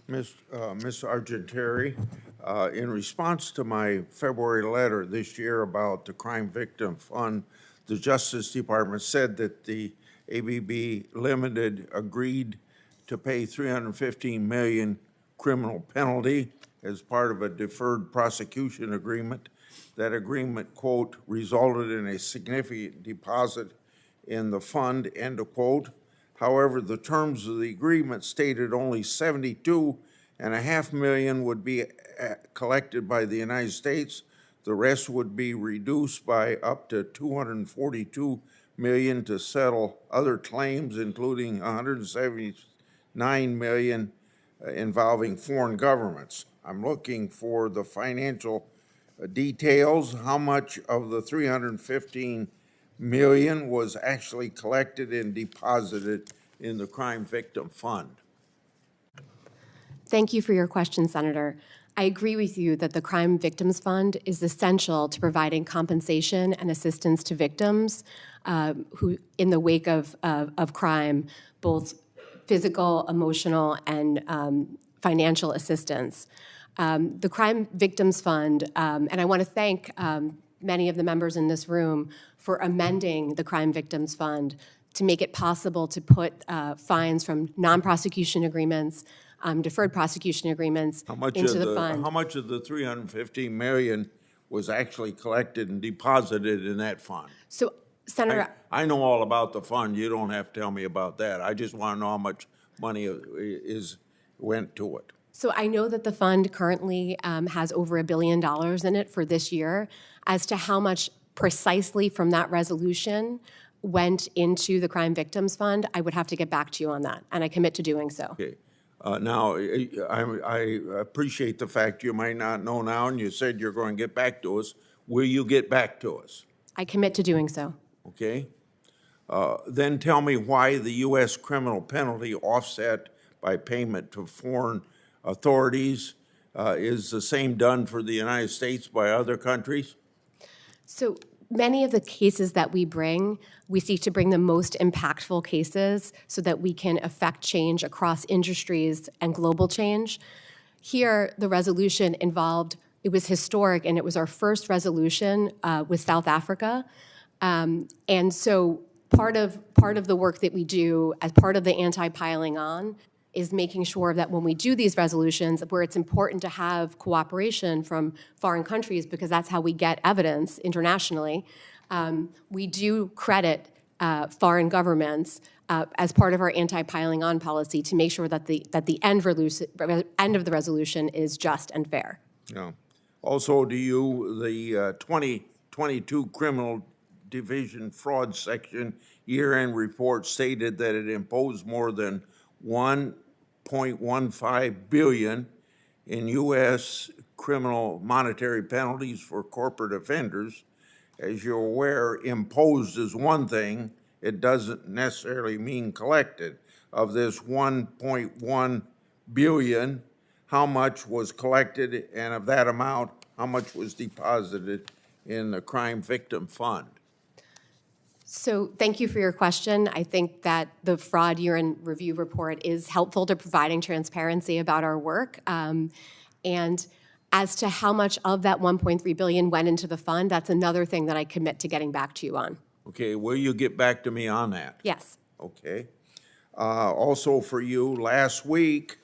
Ms. Argenteri, in response to my February letter this year about the Crime Victim Fund, the Justice Department said that the ABB Limited agreed to pay $315 million criminal penalty as part of a deferred prosecution agreement. That agreement, quote, resulted in a significant deposit in the fund, end of quote. However, the terms of the agreement stated only $72.5 million would be collected by the United States. The rest would be reduced by up to $242 million to settle other claims, including $179 million involving foreign governments. I'm looking for the financial details. How much of the $315 million was actually collected and deposited in the Crime Victim Fund? Thank you for your question, Senator. I agree with you that the Crime Victims Fund is essential to providing compensation and assistance to victims who, in the wake of crime, both physical, emotional, and financial assistance. The Crime Victims Fund, and I want to thank many of the members in this room for amending the Crime Victims Fund to make it possible to put fines from non-prosecution agreements, deferred prosecution agreements into the fund. How much of the $315 million was actually collected and deposited in that fund? So, Senator, I know all about the fund. You don't have to tell me about that. I just want to know how much money went to it. So I know that the fund currently has over $1 billion in it for this year. As to how much precisely from that resolution went into the Crime Victims Fund, I would have to get back to you on that, and I commit to doing so. Okay. Now, I appreciate the fact you might not know now, and you said you're going to get back to us. Will you get back to us? I commit to doing so. Okay. Then tell me why the U.S. criminal penalty offset by payment to foreign authorities is the same done for the United States by other countries? So many of the cases that we bring, we seek to bring the most impactful cases so that we can affect change across industries and global change. Here, the resolution involved, it was historic, and it was our first resolution with South Africa. And so part of the work that we do as part of the anti-piling on is making sure that when we do these resolutions, where it's important to have cooperation from foreign countries because that's how we get evidence internationally, we do credit foreign governments as part of our anti-piling on policy to make sure that the end of the resolution is just and fair. Yeah. Also, the 2022 Criminal Division Fraud Section year-end report stated that it imposed more than $1.15 billion in U.S. criminal monetary penalties for corporate offenders. As you're aware, imposed is one thing. It doesn't necessarily mean collected. Of this $1.1 billion, how much was collected, and of that amount, how much was deposited in the Crime Victim Fund? So thank you for your question. I think that the fraud year-end review report is helpful to providing transparency about our work. And as to how much of that $1.3 billion went into the fund, that's another thing that I commit to getting back to you on. Okay, will you get back to me on that? Yes. Okay. Also for you, last week,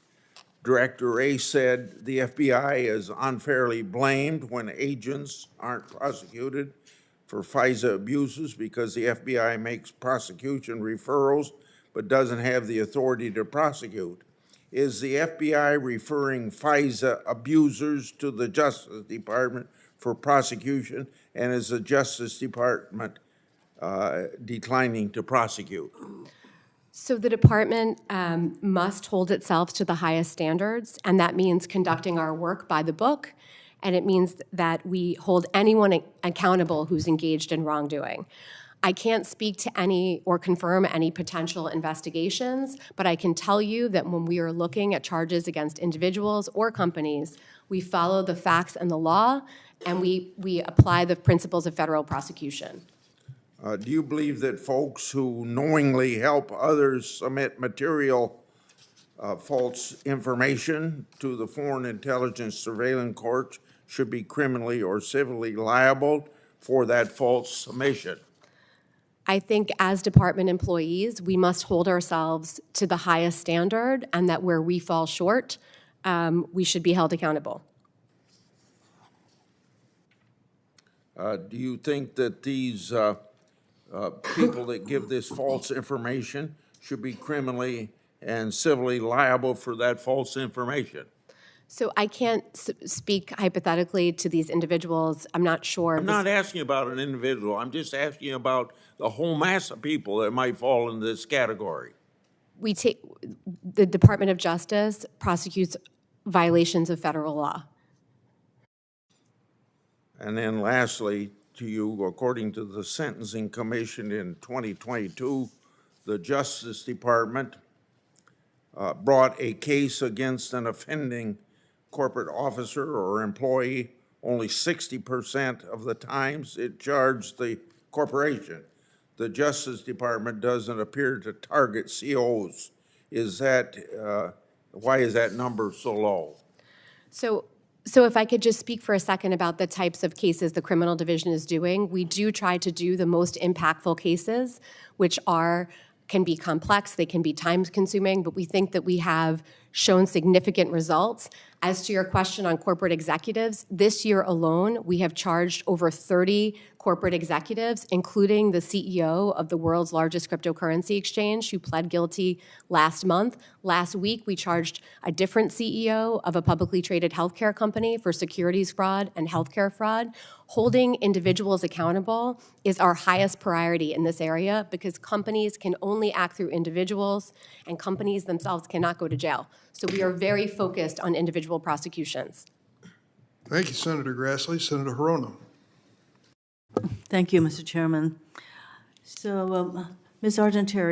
Director Wray said the FBI is unfairly blamed when agents aren't prosecuted for FISA abuses because the FBI makes prosecution referrals but doesn't have the authority to prosecute. Is the FBI referring FISA abusers to the Justice Department for prosecution, and is the Justice Department declining to prosecute? So the department must hold itself to the highest standards, and that means conducting our work by the book, and it means that we hold anyone accountable who's engaged in wrongdoing. I can't speak to any or confirm any potential investigations, but I can tell you that when we are looking at charges against individuals or companies, we follow the facts and the law, and we apply the principles of federal prosecution. Do you believe that folks who knowingly help others submit material false information to the Foreign Intelligence Surveillance Court should be criminally or civilly liable for that false submission? I think as department employees, we must hold ourselves to the highest standard, and that where we fall short, we should be held accountable. Do you think that these people that give this false information should be criminally and civilly liable for that false information? So I can't speak hypothetically to these individuals. I'm not sure. I'm not asking about an individual. I'm just asking about the whole mass of people that might fall in this category. The Department of Justice prosecutes violations of federal law. And then lastly, to you, according to the Sentencing Commission in 2022, the Justice Department brought a case against an offending corporate officer or employee only 60% of the times it charged the corporation. The Justice Department doesn't appear to target COs. Why is that number so low? So if I could just speak for a second about the types of cases the criminal division is doing, we do try to do the most impactful cases, which can be complex, they can be time-consuming, but we think that we have shown significant results. As to your question on corporate executives, this year alone, we have charged over 30 corporate executives, including the CEO of the world's largest cryptocurrency exchange, who pled guilty last month. Last week, we charged a different CEO of a publicly traded healthcare company for securities fraud and healthcare fraud. Holding individuals accountable is our highest priority in this area because companies can only act through individuals, and companies themselves cannot go to jail. So we are very focused on individual prosecutions. Thank you, Senator Grassley. Senator Hirono. Thank you, Mr. Chairman. So, Ms. Argenteri,